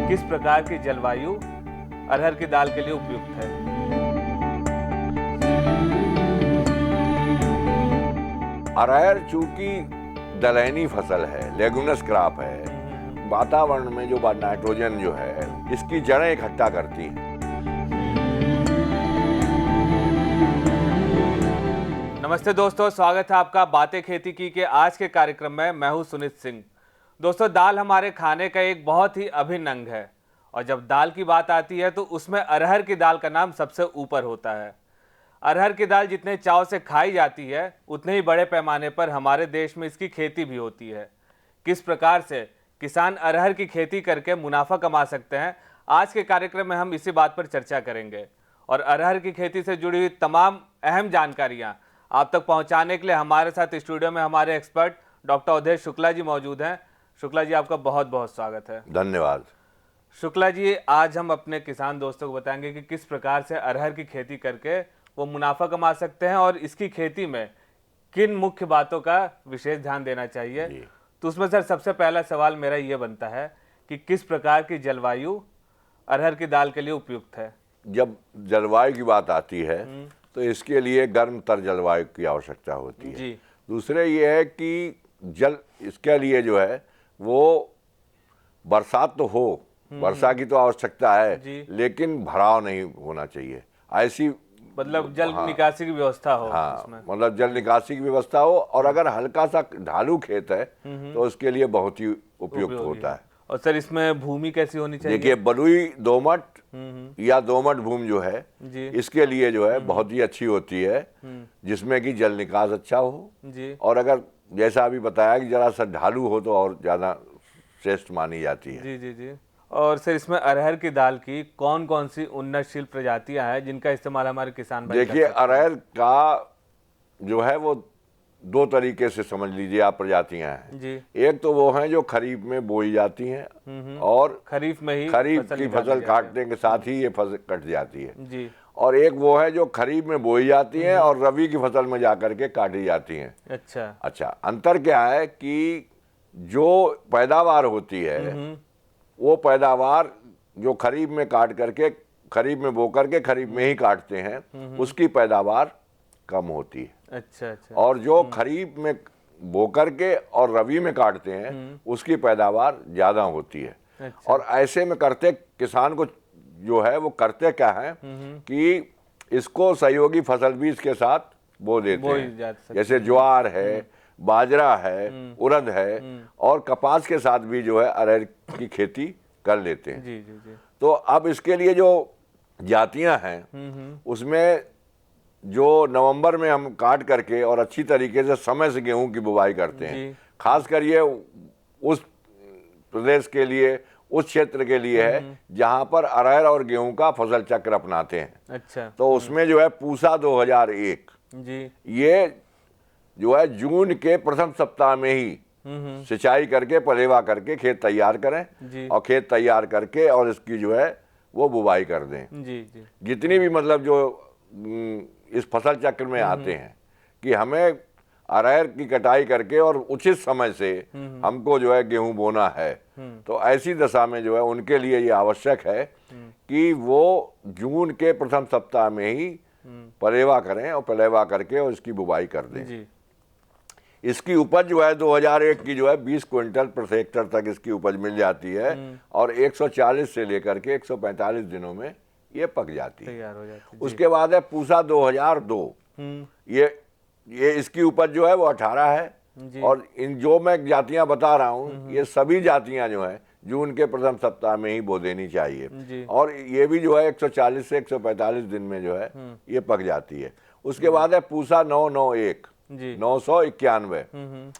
किस प्रकार की जलवायु अरहर की दाल के लिए उपयुक्त है? अरहर चूंकि दलहनी फसल है, लेगुमिनस क्रॉप है, वातावरण में जो नाइट्रोजन जो है इसकी जड़ें इकट्ठा करती हैं। नमस्ते दोस्तों, स्वागत है आपका बातें खेती की के आज के कार्यक्रम में। मैं हूं सुनीत सिंह। दोस्तों, दाल हमारे खाने का एक बहुत ही अभिन्न अंग है और जब दाल की बात आती है तो उसमें अरहर की दाल का नाम सबसे ऊपर होता है। अरहर की दाल जितने चाव से खाई जाती है उतने ही बड़े पैमाने पर हमारे देश में इसकी खेती भी होती है। किस प्रकार से किसान अरहर की खेती करके मुनाफा कमा सकते हैं, आज के कार्यक्रम में हम इसी बात पर चर्चा करेंगे और अरहर की खेती से जुड़ी हुई तमाम अहम जानकारियां आप तक पहुंचाने के लिए हमारे साथ स्टूडियो में हमारे एक्सपर्ट डॉक्टर अवधेश शुक्ला जी मौजूद हैं। शुक्ला जी, आपका बहुत बहुत स्वागत है। धन्यवाद। शुक्ला जी, आज हम अपने किसान दोस्तों को बताएंगे कि किस प्रकार से अरहर की खेती करके वो मुनाफा कमा सकते हैं और इसकी खेती में किन मुख्य बातों का विशेष ध्यान देना चाहिए। तो उसमें सर सबसे पहला सवाल मेरा ये बनता है कि किस प्रकार की जलवायु अरहर की दाल के लिए उपयुक्त है? जब जलवायु की बात आती है तो इसके लिए गर्म तर जलवायु की आवश्यकता होती है जी। दूसरे ये है कि इसके लिए जो है वो बरसात तो हो, वर्षा की तो आवश्यकता है लेकिन भराव नहीं होना चाहिए। ऐसी मतलब जल निकासी की व्यवस्था हो। मतलब जल निकासी की व्यवस्था हो और अगर हल्का सा ढालू खेत है तो उसके लिए बहुत ही उपयुक्त होता है। और सर इसमें भूमि कैसी होनी चाहिए? देखिए, बलुई दोमट या दोमट भूमि जो है इसके लिए जो है बहुत ही अच्छी होती है, जिसमें कि जल निकास अच्छा हो जी। और अगर जैसा अभी बताया कि जरा सा ढालू हो तो और ज्यादा श्रेष्ठ मानी जाती है। जी जी जी। और सर इसमें अरहर की दाल की कौन कौन सी उन्नतशील प्रजातियां हैं जिनका इस्तेमाल हमारे किसान भाई? देखिए, अरहर का जो है वो दो तरीके से समझ लीजिए आप प्रजातियां हैं जी। एक तो वो हैं जो खरीफ में बोई जाती हैं और खरीफ में ही खरीफ की फसल काटने के साथ ही ये फसल कट जाती है जी। और एक वो है जो खरीफ में बोई जाती हैं और रबी की फसल में जाकर के काटी जाती हैं। अच्छा, अंतर क्या है कि जो पैदावार होती है वो पैदावार जो खरीफ में काट करके, खरीफ में बो करके खरीफ में ही काटते हैं उसकी पैदावार कम होती है। अच्छा। और जो खरीफ में बो करके और रबी में काटते हैं उसकी पैदावार ज्यादा होती है। अच्छा। और ऐसे में करते किसान को जो है वो करते क्या है कि इसको सहयोगी फसल बीज के साथ बो देते हैं, जैसे ज्वार है, बाजरा है, उड़द है और कपास के साथ भी जो है अरहर की खेती कर लेते हैं। जी जी जी। तो अब इसके लिए जो जातियां हैं उसमें जो नवंबर में हम काट करके और अच्छी तरीके से समय से गेहूं की बुवाई करते हैं, खासकर ये उस प्रदेश के लिए, उस क्षेत्र के लिए है जहां पर अरहर और गेहूं का फसल चक्र अपनाते हैं। अच्छा। तो उसमें जो है पूसा 2001 जी, ये जो है जून के प्रथम सप्ताह में ही सिंचाई करके पलेवा करके खेत तैयार करें और खेत तैयार करके और इसकी जो है वो बुवाई कर दें। जी जी। जितनी भी मतलब जो इस फसल चक्र में आते हैं कि हमें अरहर की कटाई करके और उचित समय से हमको जो है गेहूं बोना है, तो ऐसी दशा में जो है उनके लिए ये आवश्यक है कि वो जून के प्रथम सप्ताह में ही पलेवा करें और पलेवा करके और इसकी बुवाई कर दें। जी। इसकी उपज जो है 2001 की जो है 20 क्विंटल प्रति हेक्टर तक इसकी उपज मिल जाती है और 140 से लेकर के 145 दिनों में ये पक जाती है, तैयार हो जाती है। उसके बाद है पूसा 2002। ये इसकी उपज जो है वो 18 है और इन जो मैं जातियां बता रहा हूँ ये सभी जातियां जो है जून के प्रथम सप्ताह में ही बो देनी चाहिए और ये भी जो है 140 से 145 दिन में जो है ये पक जाती है। उसके बाद है पूसा 991 991,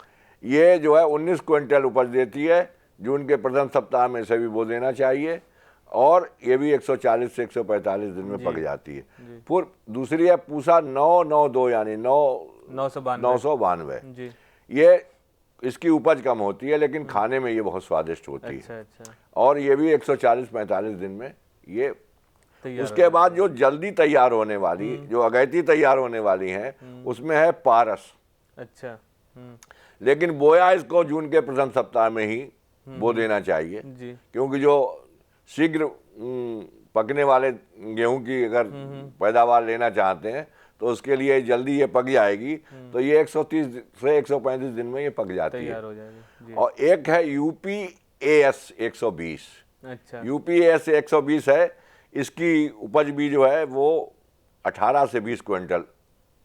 ये जो है 19 क्विंटल उपज देती है, जून के प्रथम सप्ताह में से भी बो देना चाहिए और ये भी 140 से 145 दिन में पक जाती है। फिर दूसरी है पूसा 992 यानी 992, ये इसकी उपज कम होती है लेकिन खाने में ये बहुत स्वादिष्ट होती है। अच्छा। और ये भी 140-45 दिन में ये उसके बाद जो जल्दी तैयार होने वाली, जो अगैती तैयार होने वाली हैं उसमें है पारस। अच्छा। लेकिन बोया इसको जून के प्रथम सप्ताह में ही बो देना चाहिए क्योंकि जो शीघ्र पकने वाले गेहूं की अगर पैदावार लेना चाहते हैं तो उसके लिए जल्दी ये पक जाएगी, तो ये 130 से 135 दिन में ये पक जाती है, तैयार हो जाएगी। और एक है यूपीएएस 120। अच्छा, यूपीएएस 120 है, इसकी उपज भी जो है वो 18 से 20 क्विंटल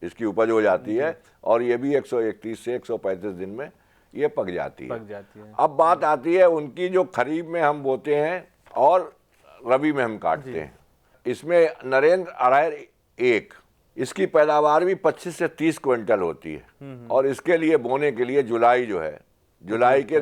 इसकी उपज हो जाती है, और ये भी 131 से 135 दिन में ये पक जाती है। अब बात आती है उनकी जो खरीफ में हम बोते हैं और रबी में हम काटते हैं। इसमें नरेंद्र अरायर 1, इसकी पैदावार भी 25 से 30 क्विंटल होती है, और इसके लिए बोने के लिए जुलाई जो है, जुलाई के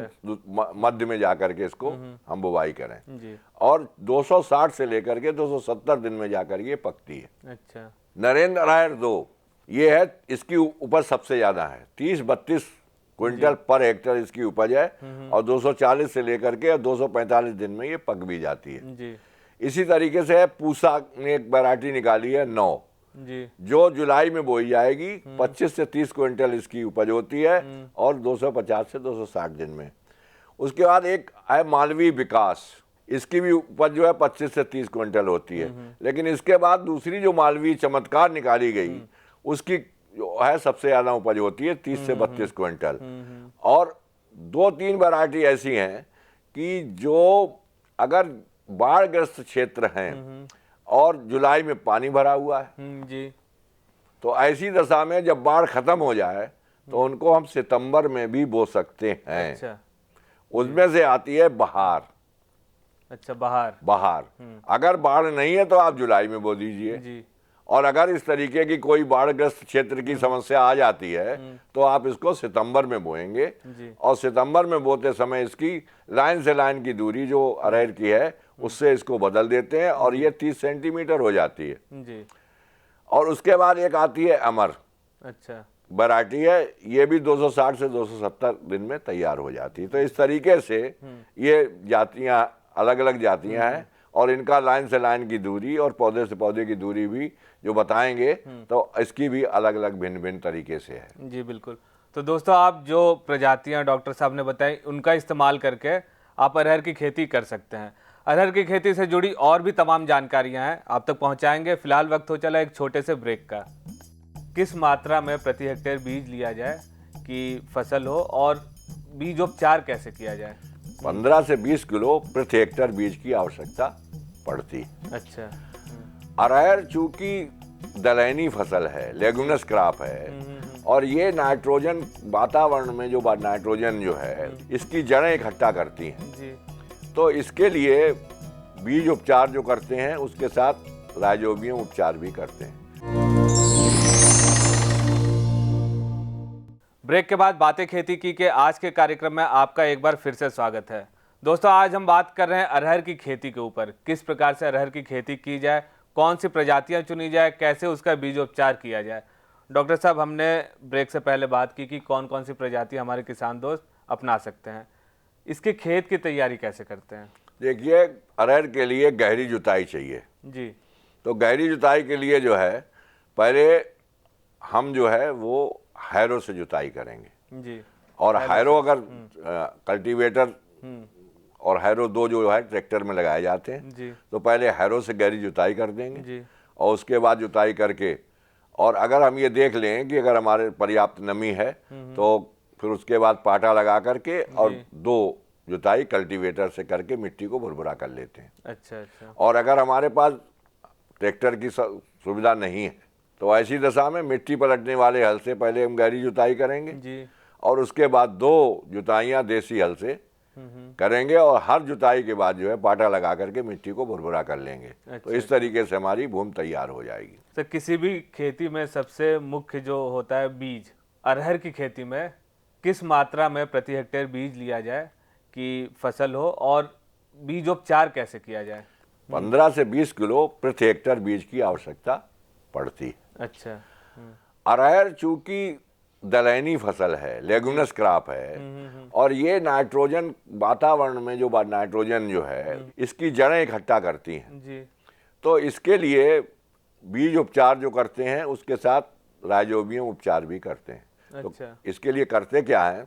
मध्य में जाकर के इसको हम बुवाई करें, और 260 से लेकर के 270 दिन में जाकर ये पकती है। अच्छा, नरेंद्र अरायर 2 ये है, इसकी उपज सबसे ज्यादा है, 30-32 क्विंटल पर हेक्टर इसकी उपज है, और 240 से लेकर के 245 दिन में ये पक भी जाती है जी। इसी तरीके से पूसा ने एक वैरायटी निकाली है 9 जी, जो जुलाई में बोई जाएगी, 25 से 30 क्विंटल इसकी उपज होती है, और 250 से 260 दिन में। उसके बाद एक है मालवीय विकास, इसकी भी उपज जो है 25 से 30 क्विंटल होती है, लेकिन इसके बाद दूसरी जो मालवीय चमत्कार निकाली गई, उसकी जो है सबसे ज्यादा उपज होती है 30 से 32 क्विंटल। और 2-3 वैरायटी ऐसी हैं कि जो अगर बाढ़ग्रस्त क्षेत्र हैं और जुलाई में पानी भरा हुआ है जी, तो ऐसी दशा में जब बाढ़ खत्म हो जाए तो उनको हम सितंबर में भी बो सकते हैं। अच्छा, उसमें से आती है बहार। अच्छा, बहार। अगर बाढ़ नहीं है तो आप जुलाई में बो दीजिए, जी, और अगर इस तरीके की कोई बाढ़ग्रस्त क्षेत्र की समस्या आ जाती है तो आप इसको सितंबर में बोएंगे, और सितंबर में बोते समय इसकी लाइन से लाइन की दूरी जो अरहर की है उससे इसको बदल देते हैं, और ये 30 सेंटीमीटर हो जाती है जी। और उसके बाद एक आती है अमर। अच्छा, वैरायटी है, ये भी 260 से 270 दिन में तैयार हो जाती है। तो इस तरीके से ये जातियां अलग अलग जातियां हैं, और इनका लाइन से लाइन की दूरी और पौधे से पौधे की दूरी भी जो बताएंगे तो इसकी भी अलग अलग भिन्न भिन्न तरीके से है। जी बिल्कुल। तो दोस्तों, आप जो प्रजातियां डॉक्टर साहब ने बताई उनका इस्तेमाल करके आप अरहर की खेती कर सकते हैं। अरहर की खेती से जुड़ी और भी तमाम जानकारियां हैं आप तक पहुंचाएंगे। फिलहाल वक्त हो चला एक छोटे से ब्रेक का। किस मात्रा में प्रति हेक्टेयर बीज लिया जाए कि फसल हो, और बीजोपचार कैसे किया जाए? 15 से 20 किलो प्रति हेक्टेयर बीज की आवश्यकता पड़ती। अच्छा। अरहर चूंकि दलहनी फसल है, लेगुमिनस क्रॉप है, और ये नाइट्रोजन वातावरण में जो नाइट्रोजन जो है इसकी जड़ें इकट्ठा करती हैं जी। तो इसके लिए बीज उपचार जो करते हैं उसके साथ राइजोबियम उपचार भी करते हैं। ब्रेक के बाद बातें खेती की के आज के कार्यक्रम में आपका एक बार फिर से स्वागत है। दोस्तों, आज हम बात कर रहे हैं अरहर की खेती के ऊपर। किस प्रकार से अरहर की खेती की जाए, कौन सी प्रजातियां चुनी जाए, कैसे उसका बीजोपचार किया जाए। डॉक्टर साहब, हमने ब्रेक से पहले बात की कि कौन कौन सी प्रजाति हमारे किसान दोस्त अपना सकते हैं। इसके खेत की तैयारी कैसे करते हैं? देखिए, अरहर के लिए गहरी जुताई चाहिए जी। तो गहरी जुताई के लिए जो है पहले हम जो है वो हैरो से जुताई करेंगे जी। और हैरो अगर कल्टीवेटर और हैरो 2 जो है ट्रैक्टर में लगाए जाते हैं जी। तो पहले हैरो से गहरी जुताई कर देंगे जी। और उसके बाद जुताई करके, और अगर हम ये देख लें कि अगर हमारे पर्याप्त नमी है तो फिर उसके बाद पाटा लगा करके और 2 जुताई कल्टीवेटर से करके मिट्टी को भुरभुरा कर लेते हैं। अच्छा अच्छा। और अगर हमारे पास ट्रैक्टर की सुविधा नहीं है तो ऐसी दशा में मिट्टी पलटने वाले हल से पहले हम गहरी जुताई करेंगे जी। और उसके बाद 2 जुताइयां देसी हल से करेंगे, और हर जुताई के बाद जो है पाटा लगा करके मिट्टी को भुरभुरा कर लेंगे। तो इस तरीके से हमारी भूमि तैयार हो जाएगी। तो किसी भी खेती में सबसे मुख्य जो होता है बीज, अरहर की खेती में किस मात्रा में प्रति हेक्टेयर बीज लिया जाए कि फसल हो, और बीजोपचार कैसे किया जाए? 15 से 20 किलो प्रति हेक्टेयर बीज की आवश्यकता पड़ती। अच्छा। अरहर चूंकि दलहनी फसल है, लेगुमिनस क्रॉप है, और ये नाइट्रोजन वातावरण में जो नाइट्रोजन जो है इसकी जड़ें इकट्ठा करती हैं जी। तो इसके लिए बीज उपचार जो करते हैं उसके साथ राइजोबियम उपचार भी करते हैं। अच्छा। तो इसके लिए करते क्या है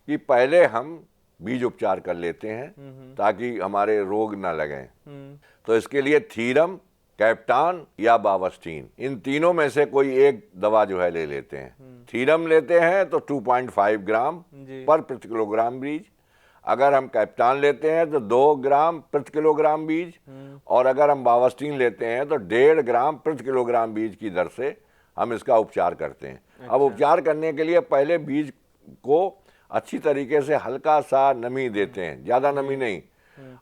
कि पहले हम बीज उपचार कर लेते हैं ताकि हमारे रोग ना लगें, तो इसके लिए थीरम, कैप्टान या बावस्टीन, इन तीनों में से कोई एक दवा जो है ले लेते हैं। थीरम लेते हैं तो 2.5 ग्राम पर प्रति किलोग्राम बीज, अगर हम कैप्टान लेते हैं तो 2 ग्राम प्रति किलोग्राम बीज, और अगर हम बावस्टीन लेते हैं तो 1.5 ग्राम प्रति किलोग्राम बीज की दर से हम इसका उपचार करते हैं। अब उपचार करने के लिए पहले बीज को अच्छी तरीके से हल्का सा नमी देते हैं, ज़्यादा नमी नहीं,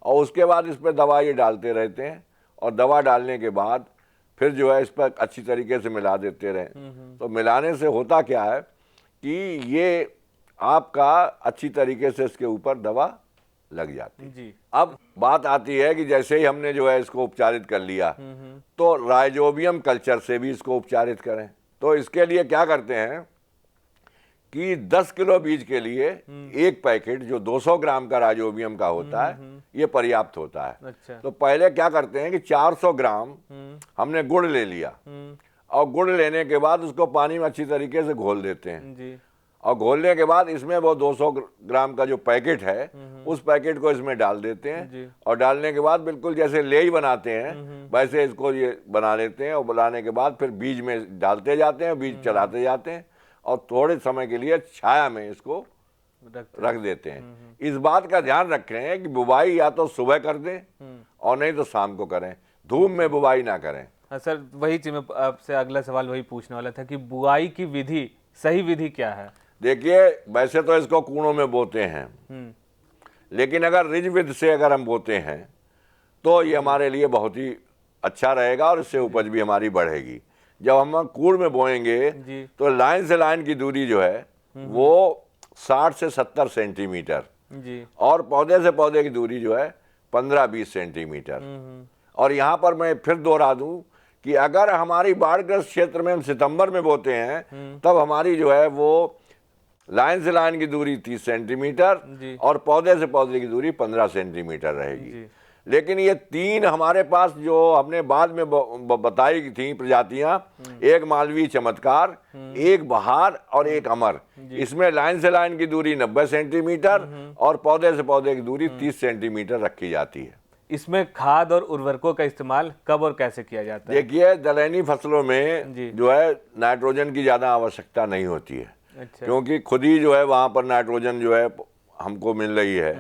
और उसके बाद इस पर दवा ये डालते रहते हैं, और दवा डालने के बाद फिर जो है इस पर अच्छी तरीके से मिला देते रहें। तो मिलाने से होता क्या है कि ये आपका अच्छी तरीके से इसके ऊपर दवा लग जाती है जी। अब बात आती है कि जैसे ही हमने जो है इसको उपचारित कर लिया तो राइजोबियम कल्चर से भी इसको उपचारित करें। तो इसके लिए क्या करते हैं कि 10 किलो बीज के लिए एक पैकेट जो 200 ग्राम का राइजोबियम का होता है ये पर्याप्त होता है। अच्छा। तो पहले क्या करते हैं कि 400 ग्राम हमने गुड़ ले लिया, और गुड़ लेने के बाद उसको पानी में अच्छी तरीके से घोल देते हैं जी। और घोलने के बाद इसमें वो 200 ग्राम का जो पैकेट है उस पैकेट को इसमें डाल देते हैं, और डालने के बाद बिल्कुल जैसे लेई बनाते हैं वैसे इसको ये बना लेते हैं, और बनाने के बाद फिर बीज में डालते जाते हैं, बीज चलाते जाते हैं, और थोड़े समय के लिए छाया में इसको रख देते हैं। इस बात का ध्यान रखें कि बुवाई या तो सुबह कर दें और नहीं तो शाम को करें, धूप में बुवाई ना करें। हाँ सर, वही चीज मैं आपसे अगला सवाल वही पूछने वाला था कि बुआई की विधि, सही विधि क्या है? देखिए वैसे तो इसको कूड़ों में बोते हैं, लेकिन अगर रिज विध से अगर हम बोते हैं तो ये हमारे लिए बहुत ही अच्छा रहेगा और इससे उपज भी हमारी बढ़ेगी। जब हम कूड़ में बोएंगे तो लाइन से लाइन की दूरी जो है वो 60 से 70 सेंटीमीटर जी। और पौधे से पौधे की दूरी जो है 15-20 सेंटीमीटर। और यहाँ पर मैं फिर दोहरा दूं कि अगर हमारी बाढ़ग्रस्त क्षेत्र में हम सितंबर में बोते हैं तब हमारी जो है वो लाइन से लाइन की दूरी 30 सेंटीमीटर और पौधे से पौधे की दूरी 15 सेंटीमीटर रहेगी। लेकिन ये तीन हमारे पास जो हमने बाद में बताई थी प्रजातियां, एक मालवीय चमत्कार, एक बहार और एक अमर, इसमें लाइन से लाइन की दूरी 90 सेंटीमीटर और पौधे से पौधे की दूरी 30 सेंटीमीटर रखी जाती है। इसमें खाद और उर्वरकों का इस्तेमाल कब और कैसे किया जाता है? देखिए दलहनी फसलों में जो है नाइट्रोजन की ज़्यादा आवश्यकता नहीं होती है। अच्छा। क्योंकि खुद ही जो है वहाँ पर नाइट्रोजन जो है हमको मिल रही है।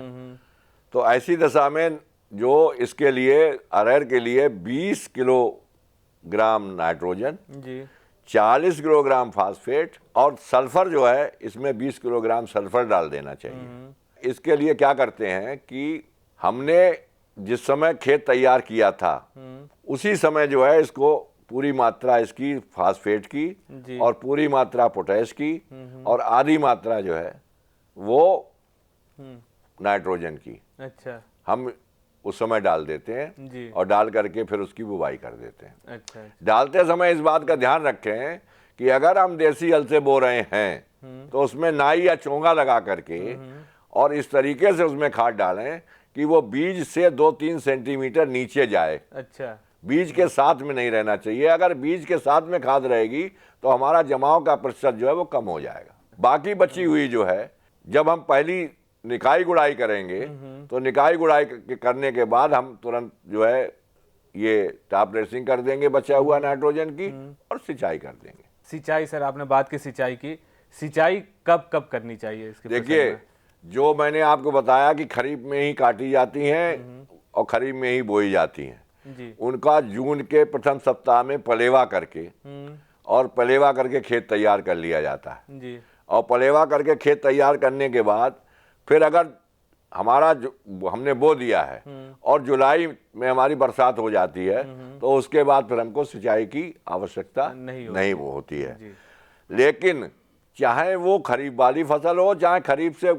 तो ऐसी दशा में जो इसके लिए अरहर के लिए 20 किलोग्राम नाइट्रोजन जी, 40 किलोग्राम फास्फेट और सल्फर जो है इसमें 20 किलोग्राम सल्फर डाल देना चाहिए। इसके लिए क्या करते हैं कि हमने जिस समय खेत तैयार किया था उसी समय जो है इसको पूरी मात्रा इसकी फास्फेट की और पूरी मात्रा पोटैश की और आधी मात्रा जो है वो नाइट्रोजन की अच्छा, हम उस समय डाल देते हैं जी। और डाल करके फिर उसकी बुवाई कर देते हैं। अच्छा। डालते समय इस बात का ध्यान रखें कि अगर हम देसी हल से बो रहे हैं तो उसमें नाई या चोंगा लगा करके और इस तरीके से उसमें खाद डालें कि वो बीज से 2-3 सेंटीमीटर नीचे जाए। अच्छा। बीज के साथ में नहीं रहना चाहिए। अगर बीज के साथ में खाद रहेगी तो हमारा जमाव का प्रतिशत जो है वो कम हो जाएगा। बाकी बची हुई जो है जब हम पहली निकाई गुड़ाई करेंगे तो निकाई गुड़ाई करने के बाद हम तुरंत जो है ये टॉप ड्रेसिंग कर देंगे बचा हुआ नाइट्रोजन की और सिंचाई कर देंगे। सिंचाई, सर आपने बात की सिंचाई की, सिंचाई कब कब करनी चाहिए इसकी? देखिए जो मैंने आपको बताया कि खरीफ में ही काटी जाती हैं और खरीफ में ही बोई जाती हैं जी। उनका जून के प्रथम सप्ताह में पलेवा करके और पलेवा करके खेत तैयार कर लिया जाता है जी। और पलेवा करके खेत तैयार करने के बाद फिर अगर हमारा जो हमने बो दिया है और जुलाई में हमारी बरसात हो जाती है तो उसके बाद फिर हमको सिंचाई की आवश्यकता नहीं वो होती है। लेकिन चाहे वो खरीफ वाली फसल हो चाहे खरीफ से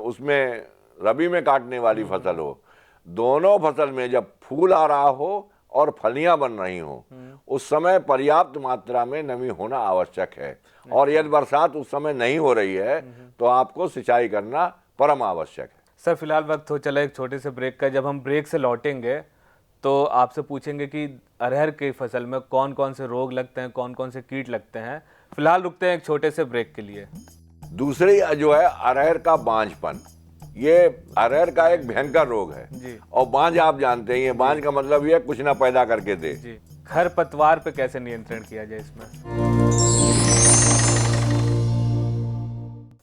उसमें रबी में काटने वाली फसल हो, दोनों फसल में जब फूल आ रहा हो और फलियां बन रही हो उस समय पर्याप्त मात्रा में नमी होना आवश्यक है। और यदि बरसात उस समय नहीं हो रही है तो आपको सिंचाई करना परम आवश्यक है। सर फिलहाल वक्त हो चला एक छोटे से ब्रेक का। जब हम ब्रेक से लौटेंगे तो आपसे पूछेंगे कि अरहर की फसल में कौन कौन से रोग लगते हैं, कौन कौन से कीट लगते हैं। फिलहाल रुकते हैं एक छोटे से ब्रेक के लिए। दूसरी जो है अरहर का बांझपन, ये अरहर का एक भयंकर रोग है जी और बांझ आप जानते ही हैं, बांझ का मतलब ये है कुछ ना पैदा करके दे। जी। खरपतवार पे कैसे नियंत्रण किया जाए इसमें?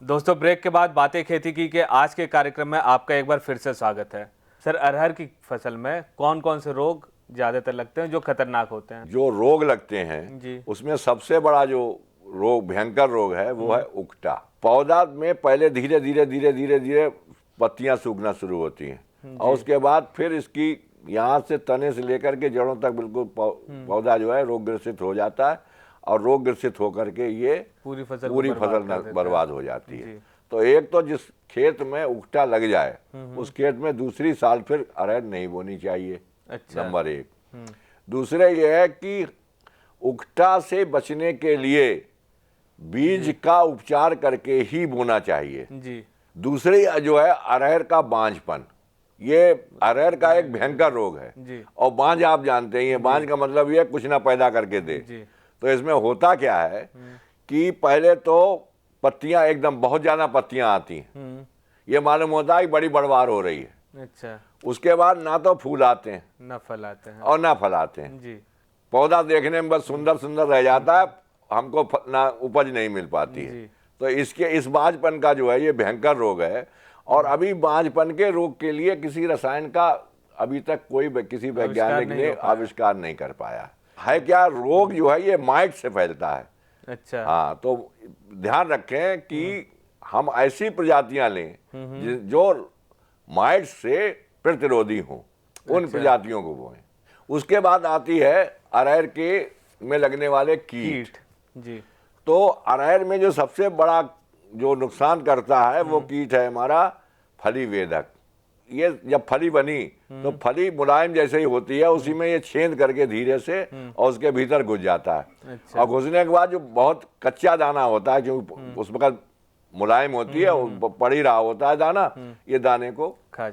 दोस्तों, ब्रेक के बाद बातें खेती की के आज के कार्यक्रम में आपका एक बार फिर से स्वागत है। सर, अरहर की फसल में कौन कौन से रोग ज्यादातर लगते हैं जो खतरनाक होते हैं? जो रोग लगते हैं जी उसमें सबसे बड़ा जो रोग, भयंकर रोग है, वो है उकटा। पौधा में पहले धीरे धीरे धीरे धीरे धीरे पत्तियां सूखना शुरू होती हैं और उसके बाद फिर इसकी यहाँ से तने से लेकर के जड़ों तक बिल्कुल पौधा जो है रोग ग्रसित हो जाता है और रोग ग्रसित होकर के ये पूरी फसल बर्बाद हो जाती है। तो एक तो जिस खेत में उकटा लग जाए उस खेत में दूसरी साल फिर अरहर नहीं बोनी चाहिए। अच्छा। नंबर एक। दूसरे ये है कि उकटा से बचने के लिए बीज का उपचार करके ही बोना चाहिए जी। दूसरी जो है अरहर का बांझपन, ये अरहर का एक भयंकर रोग है जी और बांझ आप जानते ही हैं, बांझ का मतलब ये है कुछ ना पैदा करके दे। जी तो इसमें होता क्या है कि पहले तो पत्तियां एकदम बहुत ज्यादा पत्तियां आती हैं, ये मालूम होता है कि बड़ी बढ़वार हो रही है। अच्छा। उसके बाद ना तो फूल आते हैं न फल आते हैं और ना फल आते हैं। जी पौधा देखने में बस सुंदर सुंदर रह जाता है, हमको ना उपज नहीं मिल पाती है। जी। तो इस बांझपन का जो है ये भयंकर रोग है और अभी बांझपन के रोग के लिए किसी रसायन का अभी तक किसी वैज्ञानिक ने आविष्कार नहीं कर पाया है। क्या रोग जो है ये माइट से फैलता है। अच्छा। हाँ, तो ध्यान रखें कि हम ऐसी प्रजातियां लें जो माइट से प्रतिरोधी हों, उन प्रजातियों को बोएं। उसके बाद आती है अरहर के में लगने वाले कीट। जी। तो अरहर में जो सबसे बड़ा जो नुकसान करता है वो कीट है हमारा फली वेदक। ये जब फली बनी तो फली मुलायम जैसे ही होती है, उसी में ये छेद करके धीरे से और उसके भीतर घुस जाता है। अच्छा। और घुसने के बाद जो बहुत कच्चा दाना होता है, क्योंकि उस वक्त मुलायम होती है, पड़ ही रहा होता है दाना, ये दाने को खा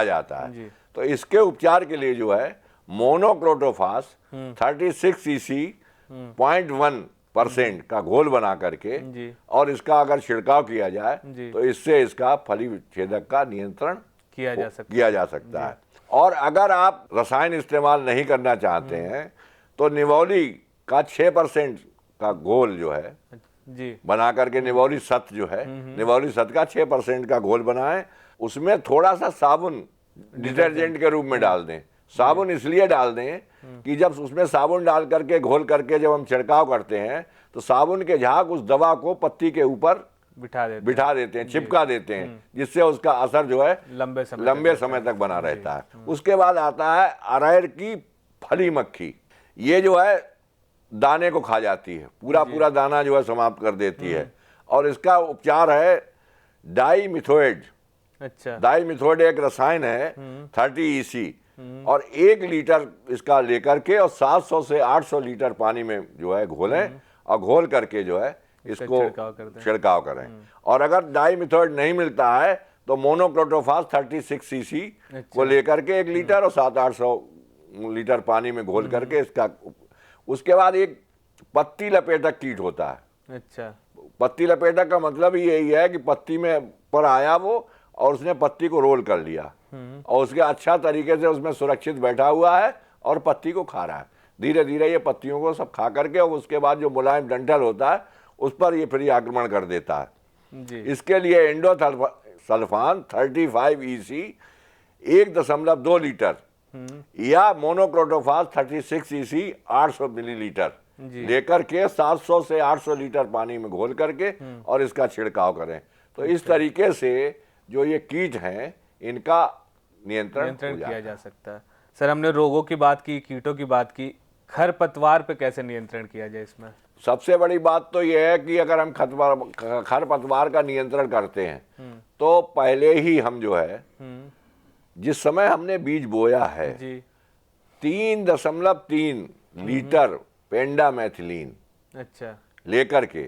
जाता है जी। तो इसके उपचार के लिए जो है मोनोक्रोटोफास 36 सीसी 0.1% का घोल बना करके जी। और इसका अगर छिड़काव किया जाए जी। तो इससे इसका फली छेदक का नियंत्रण किया जा सकता है। और अगर आप रसायन इस्तेमाल नहीं करना चाहते हैं तो निवौली का 6% का घोल जो है जी बना करके, निवौली सत जो है, निवौली सत का 6% का घोल बनाएं, उसमें थोड़ा सा साबुन डिटर्जेंट के रूप में डाल दें। साबुन इसलिए डाल दें कि जब उसमें साबुन डाल करके घोल करके जब हम छिड़काव करते हैं तो साबुन के झाग उस दवा को पत्ती के ऊपर बिठा देते हैं, चिपका देते हैं, जिससे उसका असर जो है लंबे समय तक बना रहता है। उसके बाद आता है अरहर की फली मक्खी। ये जो है दाने को खा जाती है, पूरा दाना जो है समाप्त कर देती है और इसका उपचार है डाइमिथोएट। अच्छा। डाइमिथोएट एक रसायन है 30 EC और 1 लीटर इसका लेकर के और 700 से 800 लीटर पानी में जो है घोलें और घोल करके जो है इसको छिड़काव करें। और अगर डाइमिथोएट नहीं मिलता है तो मोनोक्रोटोफास 36 सीसी को लेकर के 1 लीटर और 700-800 लीटर पानी में घोल करके इसका। उसके बाद एक पत्ती लपेटक कीट होता है। अच्छा। पत्ती लपेटक का मतलब ही यही है कि पत्ती में पर आया वो और उसने पत्ती को रोल कर लिया और उसके अच्छा तरीके से उसमें सुरक्षित बैठा हुआ है और पत्ती को खा रहा है। धीरे धीरे ये पत्तियों को सब खा करके और उसके बाद जो मुलायम डंठल होता है उस पर ये फिर आक्रमण कर देता है जी। इसके लिए एंडोसल्फान 35 EC 1.2 लीटर या मोनोक्रोटोफास 36 EC 800 मिलीलीटर लेकर के 700 से 800 लीटर पानी में घोल करके और इसका छिड़काव करें। तो इस तरीके से जो ये कीट हैं इनका नियंत्रण किया जा सकता है। सर, हमने रोगों की बात की, कीटों की बात की, खरपतवार पे कैसे नियंत्रण किया जाए इसमें? सबसे बड़ी बात तो यह है कि अगर हम खरपतवार का नियंत्रण करते हैं तो पहले ही हम जो है जिस समय हमने बीज बोया है 3.3 लीटर पेंडामेथिलीन अच्छा लेकर के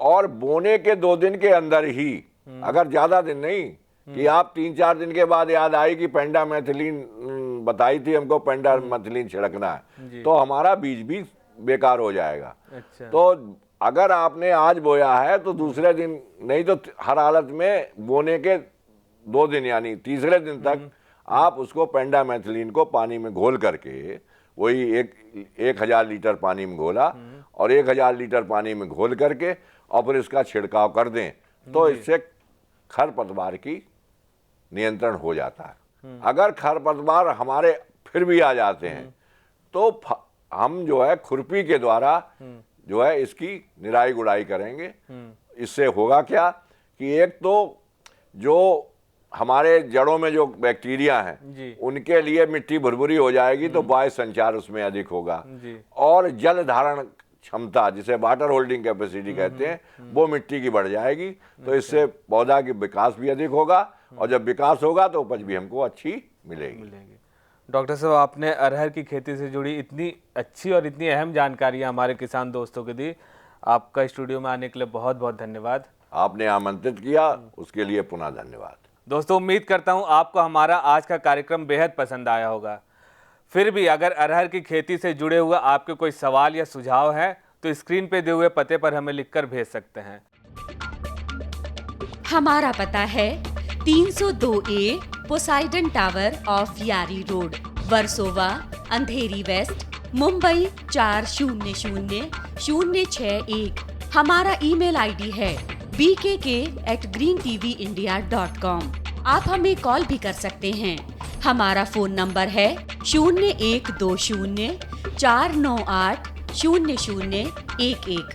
और बोने के 2 दिन के अंदर ही, अगर ज्यादा दिन नहीं कि आप 3-4 दिन के बाद याद आई कि पेंडामेथिलीन बताई थी हमको, पेंडामेथिलीन छिड़कना है, तो हमारा बीज भी बेकार हो जाएगा। अच्छा। तो अगर आपने आज बोया है तो दूसरे दिन नहीं तो हर हालत में बोने के 2 दिन यानी तीसरे दिन तक आप उसको पेंडामेथिलीन को पानी में घोल करके, वही 1000 लीटर पानी में घोला और 1000 लीटर पानी में घोल करके और फिर इसका छिड़काव कर दें, तो इससे खरपतवार की नियंत्रण हो जाता है। अगर खरपतवार हमारे फिर भी आ जाते हैं तो हम जो है खुरपी के द्वारा जो है इसकी निराई गुड़ाई करेंगे। इससे होगा क्या कि एक तो जो हमारे जड़ों में जो बैक्टीरिया हैं उनके लिए मिट्टी भुरभुरी हो जाएगी, तो वायु संचार उसमें अधिक होगा और जल धारण क्षमता, जिसे वाटर होल्डिंग कैपेसिटी कहते हैं, वो मिट्टी की बढ़ जाएगी। तो इससे पौधा की विकास भी अधिक होगा और जब विकास होगा तो उपज भी हमको अच्छी मिलेगी। डॉक्टर साहब, आपने अरहर की खेती से जुड़ी इतनी अच्छी और इतनी अहम जानकारियां हमारे किसान दोस्तों को दी। आपका स्टूडियो में आने के लिए बहुत बहुत धन्यवाद। आपने आमंत्रित किया, उसके लिए पुनः धन्यवाद। दोस्तों, उम्मीद करता हूं आपको हमारा आज का कार्यक्रम बेहद पसंद आया होगा। फिर भी अगर अरहर की खेती से जुड़े हुए आपके कोई सवाल या सुझाव है तो स्क्रीन पे दिए हुए पते पर हमें लिखकर भेज सकते हैं। हमारा पता है 302A पोसाइडन टावर ऑफ यारी रोड, वर्सोवा, अंधेरी वेस्ट, मुंबई 400061। हमारा ईमेल आईडी है bkk@greentvindia.com। आप हमें कॉल भी कर सकते हैं। हमारा फोन नंबर है 012049800011।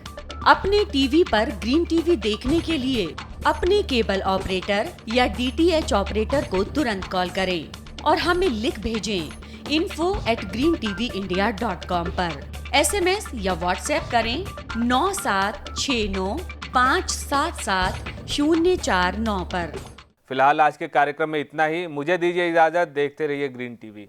अपने टीवी पर ग्रीन टीवी देखने के लिए अपने केबल ऑपरेटर या DTH ऑपरेटर को तुरंत कॉल करें और हमें लिख भेजें info@greentvindia.com पर। SMS या WhatsApp करें 9769577049 पर। फिलहाल आज के कार्यक्रम में इतना ही। मुझे दीजिए इजाजत। देखते रहिए ग्रीन टीवी।